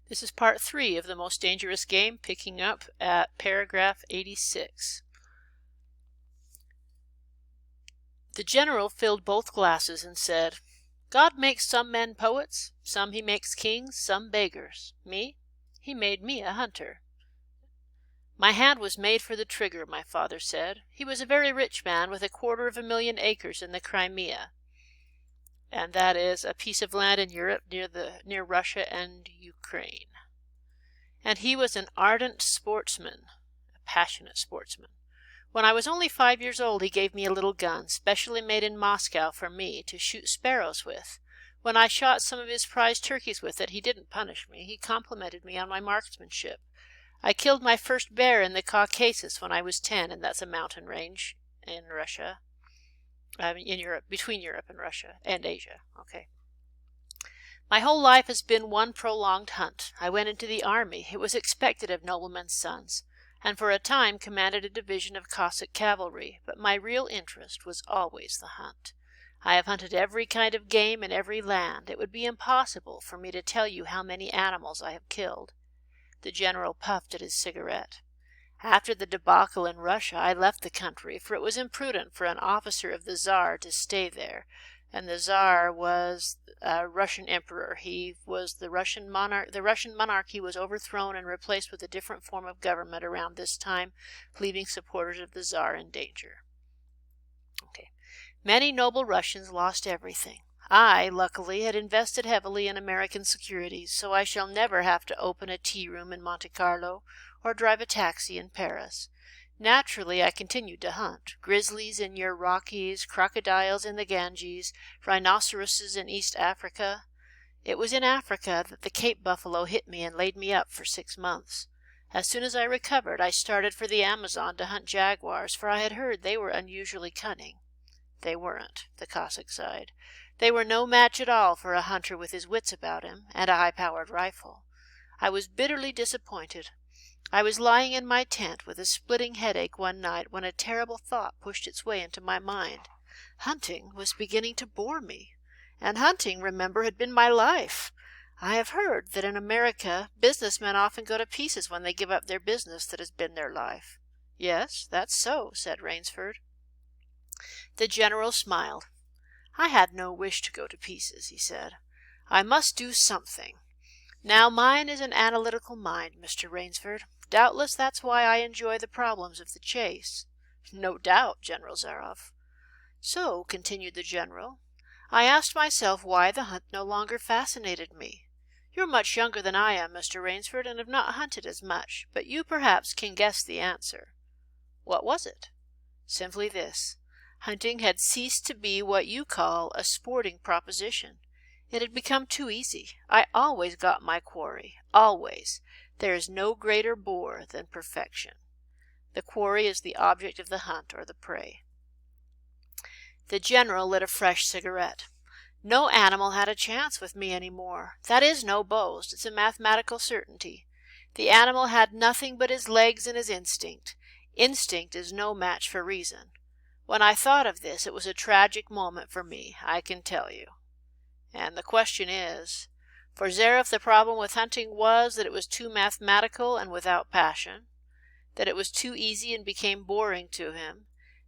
This is part 3 of The Most Dangerous Game, picking up at paragraph 86. The general filled both glasses and said, "God makes some men poets, some he makes kings, some beggars. Me? He made me a hunter." "My hand was made for the trigger," my father said. He was a very rich man with 250,000 acres in the Crimea. And that is a piece of land in Europe near Russia and Ukraine. And he was an ardent sportsman, a passionate sportsman. When I was only 5 years old, he gave me a little gun, specially made in Moscow for me, to shoot sparrows with. When I shot some of his prize turkeys with it, he didn't punish me. He complimented me on my marksmanship. I killed my first bear in the Caucasus when I was 10, and that's a mountain range in Russia. In Europe, between Europe and Russia, and Asia. Okay. My whole life has been one prolonged hunt. I went into the army. It was expected of noblemen's sons, and for a time commanded a division of Cossack cavalry, but my real interest was always the hunt. I have hunted every kind of game in every land. It would be impossible for me to tell you how many animals I have killed. The general puffed at his cigarette. After the debacle in Russia, I left the country, for it was imprudent for an officer of the Tsar to stay there, and the Tsar was a Russian emperor. He was the Russian monarch. The Russian monarchy was overthrown and replaced with a different form of government around this time, leaving supporters of the Tsar in danger. Okay. Many noble Russians lost everything. I, luckily, had invested heavily in American securities, so I shall never have to open a tea room in Monte Carlo or drive a taxi in Paris. Naturally, I continued to hunt. Grizzlies in your Rockies, crocodiles in the Ganges, rhinoceroses in East Africa. It was in Africa that the Cape buffalo hit me and laid me up for 6 months. As soon as I recovered, I started for the Amazon to hunt jaguars, for I had heard they were unusually cunning. They weren't, the Cossack sighed. They were no match at all for a hunter with his wits about him, and a high-powered rifle. I was bitterly disappointed. I was lying in my tent with a splitting headache one night when a terrible thought pushed its way into my mind. Hunting was beginning to bore me. And hunting, remember, had been my life. I have heard that in America businessmen often go to pieces when they give up their business that has been their life. Yes, that's so, said Rainsford. The general smiled. I had no wish to go to pieces, he said. I must do something. Now, mine is an analytical mind, Mr. Rainsford. Doubtless that's why I enjoy the problems of the chase. No doubt, General Zaroff. So, continued the general, I asked myself why the hunt no longer fascinated me. You're much younger than I am, Mr. Rainsford, and have not hunted as much, but you perhaps can guess the answer. What was it? Simply this. Hunting had ceased to be what you call a sporting proposition. It had become too easy. I always got my quarry. Always. There is no greater bore than perfection. The quarry is the object of the hunt or the prey. The general lit a fresh cigarette. No animal had a chance with me any more. That is no boast. It's a mathematical certainty. The animal had nothing but his legs and his instinct. Instinct is no match for reason. When I thought of this, it was a tragic moment for me, I can tell you. And the question is, for Zaroff the problem with hunting was that it was too mathematical and without passion, that it was too easy and became boring to him,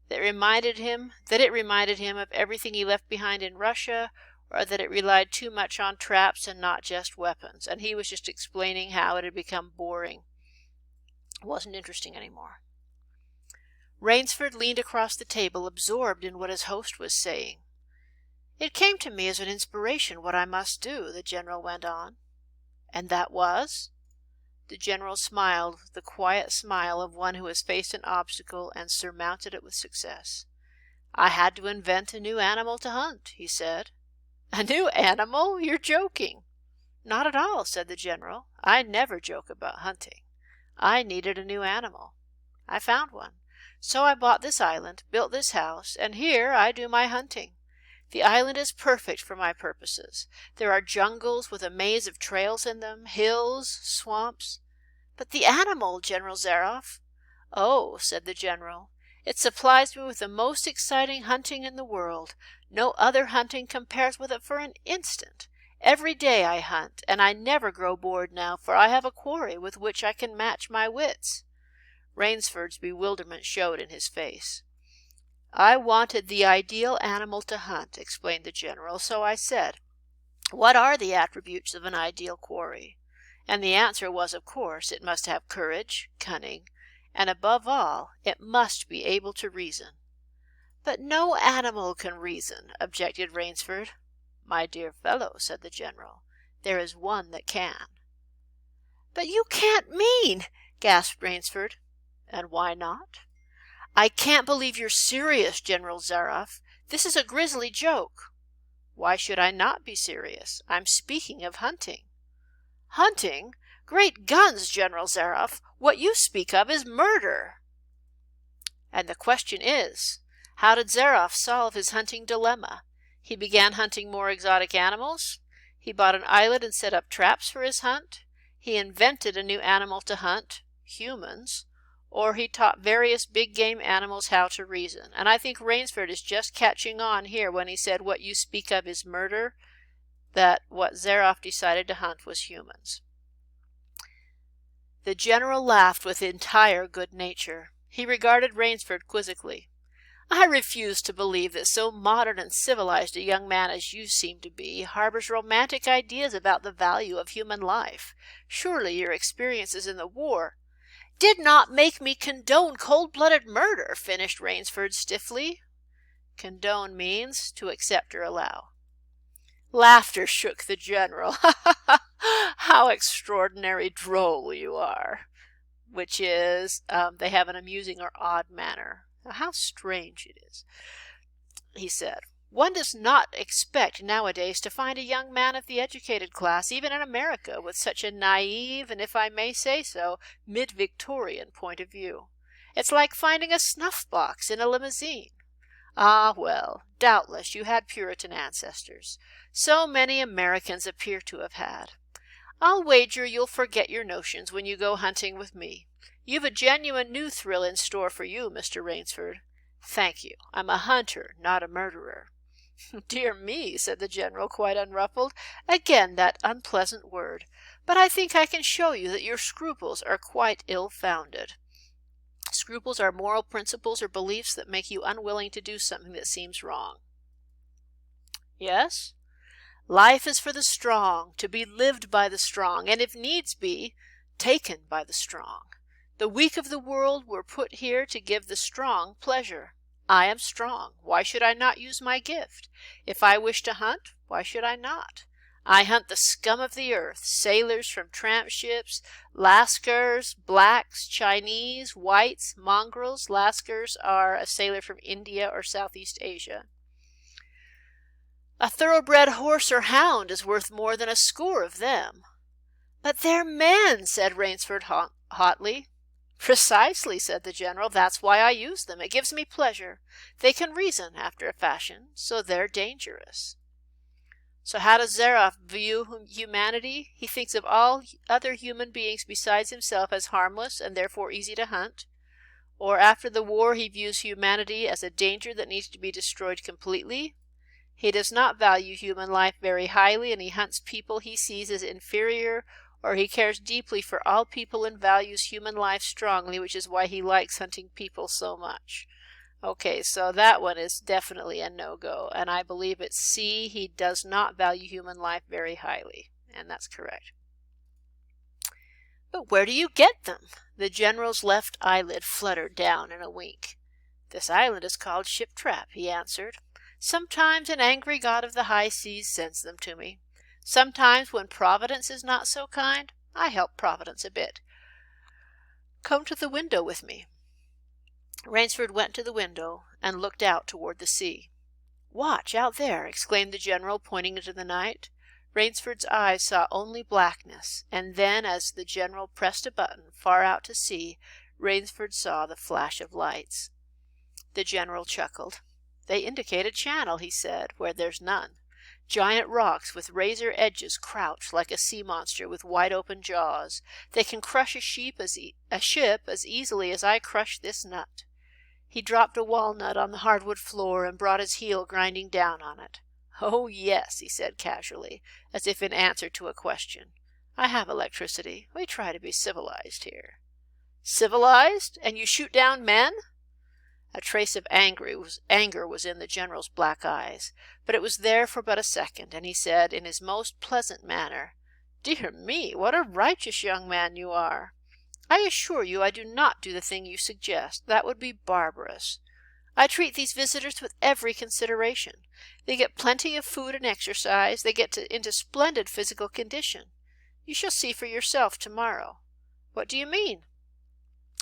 that it reminded him of everything he left behind in Russia, or that it relied too much on traps and not just weapons, and he was just explaining how it had become boring. It wasn't interesting anymore. Rainsford leaned across the table, absorbed in what his host was saying. It came to me as an inspiration what I must do, the general went on. And that was? The general smiled, the quiet smile of one who has faced an obstacle and surmounted it with success. I had to invent a new animal to hunt, he said. A new animal? You're joking. Not at all, said the general. I never joke about hunting. I needed a new animal. I found one. So I bought this island, built this house, and here I do my hunting. The island is perfect for my purposes. There are jungles with a maze of trails in them, hills, swamps. But the animal, General Zaroff? Oh, said the general, it supplies me with the most exciting hunting in the world. No other hunting compares with it for an instant. Every day I hunt, and I never grow bored now, for I have a quarry with which I can match my wits." Rainsford's bewilderment showed in his face. "I wanted the ideal animal to hunt," explained the General, "so I said, 'What are the attributes of an ideal quarry?' And the answer was, of course, it must have courage, cunning, and above all, it must be able to reason." "But no animal can reason," objected Rainsford. "My dear fellow," said the General, "there is one that can." "But you can't mean—" gasped Rainsford. "And why not?" "I can't believe you're serious, General Zaroff. This is a grisly joke." "Why should I not be serious? I'm speaking of hunting." "Hunting? Great guns, General Zaroff! What you speak of is murder." And the question is, how did Zaroff solve his hunting dilemma? He began hunting more exotic animals. He bought an island and set up traps for his hunt. He invented a new animal to hunt, humans. Or he taught various big game animals how to reason. And I think Rainsford is just catching on here when he said what you speak of is murder, that what Zaroff decided to hunt was humans. The General laughed with entire good nature. He regarded Rainsford quizzically. "I refuse to believe that so modern and civilized a young man as you seem to be harbors romantic ideas about the value of human life. Surely your experiences in the war—" "Did not make me condone cold-blooded murder," finished Rainsford stiffly. "Condone means to accept or allow." Laughter shook the General. "How extraordinary droll you are!" Which is, they have an amusing or odd manner. "How strange it is," he said. "One does not expect nowadays to find a young man of the educated class, even in America, with such a naive and, if I may say so, mid-Victorian point of view. It's like finding a snuff-box in a limousine. Ah, well, doubtless you had Puritan ancestors. So many Americans appear to have had. I'll wager you'll forget your notions when you go hunting with me. You've a genuine new thrill in store for you, Mr. Rainsford." "Thank you. I'm a hunter, not a murderer." "Dear me," said the General, quite unruffled. "Again that unpleasant word. But I think I can show you that your scruples are quite ill-founded. Scruples are moral principles or beliefs that make you unwilling to do something that seems wrong." "Yes?" "Life is for the strong, to be lived by the strong, and if needs be, taken by the strong. The weak of the world were put here to give the strong pleasure. I am strong. Why should I not use my gift? If I wish to hunt, why should I not? I hunt the scum of the earth, sailors from tramp ships, Lascars, blacks, Chinese, whites, mongrels. Lascars are a sailor from India or Southeast Asia. A thoroughbred horse or hound is worth more than a score of them." "But they're men," said Rainsford hotly. "Precisely," said the General. "That's why I use them. It gives me pleasure. They can reason after a fashion, so they're dangerous." So how does Zaroff view humanity? He thinks of all other human beings besides himself as harmless and therefore easy to hunt. Or after the war he views humanity as a danger that needs to be destroyed completely. He does not value human life very highly, and he hunts people he sees as inferior, or he cares deeply for all people and values human life strongly, which is why he likes hunting people so much. Okay, so that one is definitely a no-go, and I believe it's C. He does not value human life very highly, and that's correct. "But where do you get them?" The General's left eyelid fluttered down in a wink. "This island is called Ship Trap," he answered. "Sometimes an angry god of the high seas sends them to me. Sometimes, when Providence is not so kind, I help Providence a bit. Come to the window with me." Rainsford went to the window and looked out toward the sea. "Watch, out there!" exclaimed the General, pointing into the night. Rainsford's eyes saw only blackness, and then, as the General pressed a button far out to sea, Rainsford saw the flash of lights. The General chuckled. "They indicate a channel," he said, "where there's none. Giant rocks with razor edges crouch like a sea monster with wide-open jaws. They can crush a ship as easily as I crush this nut." He dropped a walnut on the hardwood floor and brought his heel grinding down on it. Oh, yes, he said casually, as if in answer to a question. I have electricity. We try to be civilized here. Civilized? And you shoot down men? A trace of anger was in the general's black eyes, but it was there for but a second, and he said, in his most pleasant manner, "Dear me, what a righteous young man you are! I assure you I do not do the thing you suggest. That would be barbarous. I treat these visitors with every consideration. They get plenty of food and exercise. They get into splendid physical condition. You shall see for yourself tomorrow." "What do you mean?"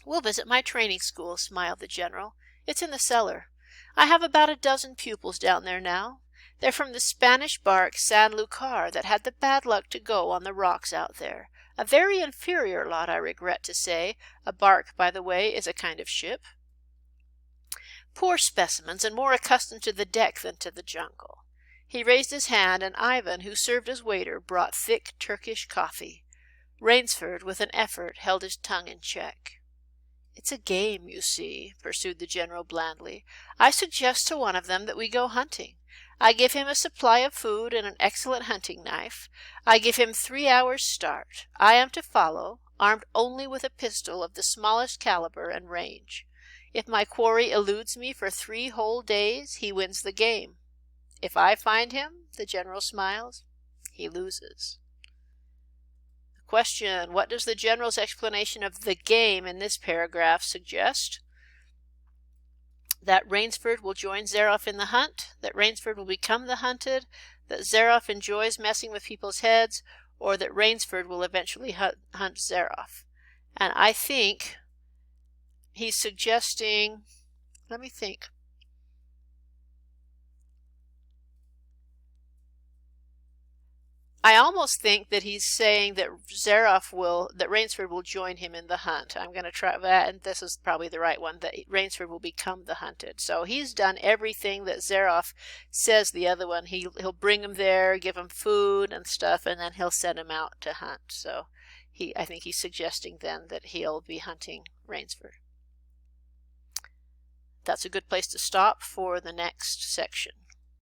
"We'll visit my training school," smiled the general. "It's in the cellar. I have about a dozen pupils down there now. They're from the Spanish bark San Lucar that had the bad luck to go on the rocks out there. A very inferior lot, I regret to say. A bark, by the way, is a kind of ship. Poor specimens, and more accustomed to the deck than to the jungle." He raised his hand, and Ivan, who served as waiter, brought thick Turkish coffee. Rainsford, with an effort, held his tongue in check. "It's a game, you see," pursued the general blandly. "I suggest to one of them that we go hunting. I give him a supply of food and an excellent hunting knife. I give him 3 hours' start. I am to follow, armed only with a pistol of the smallest caliber and range. If my quarry eludes me for 3 whole days, he wins the game. If I find him," the general smiles, "he loses." Question: what does the general's explanation of the game in this paragraph suggest? That Rainsford will join Zaroff in the hunt, that Rainsford will become the hunted, that Zaroff enjoys messing with people's heads, or that Rainsford will eventually hunt Zaroff. And I think he's suggesting, let me think. I almost think that he's saying that Rainsford will join him in the hunt. I'm going to try that, and this is probably the right one, that Rainsford will become the hunted. So he's done everything that Zaroff says the other one. He'll bring him there, give him food and stuff, and then he'll send him out to hunt. So I think he's suggesting then that he'll be hunting Rainsford. That's a good place to stop for the next section.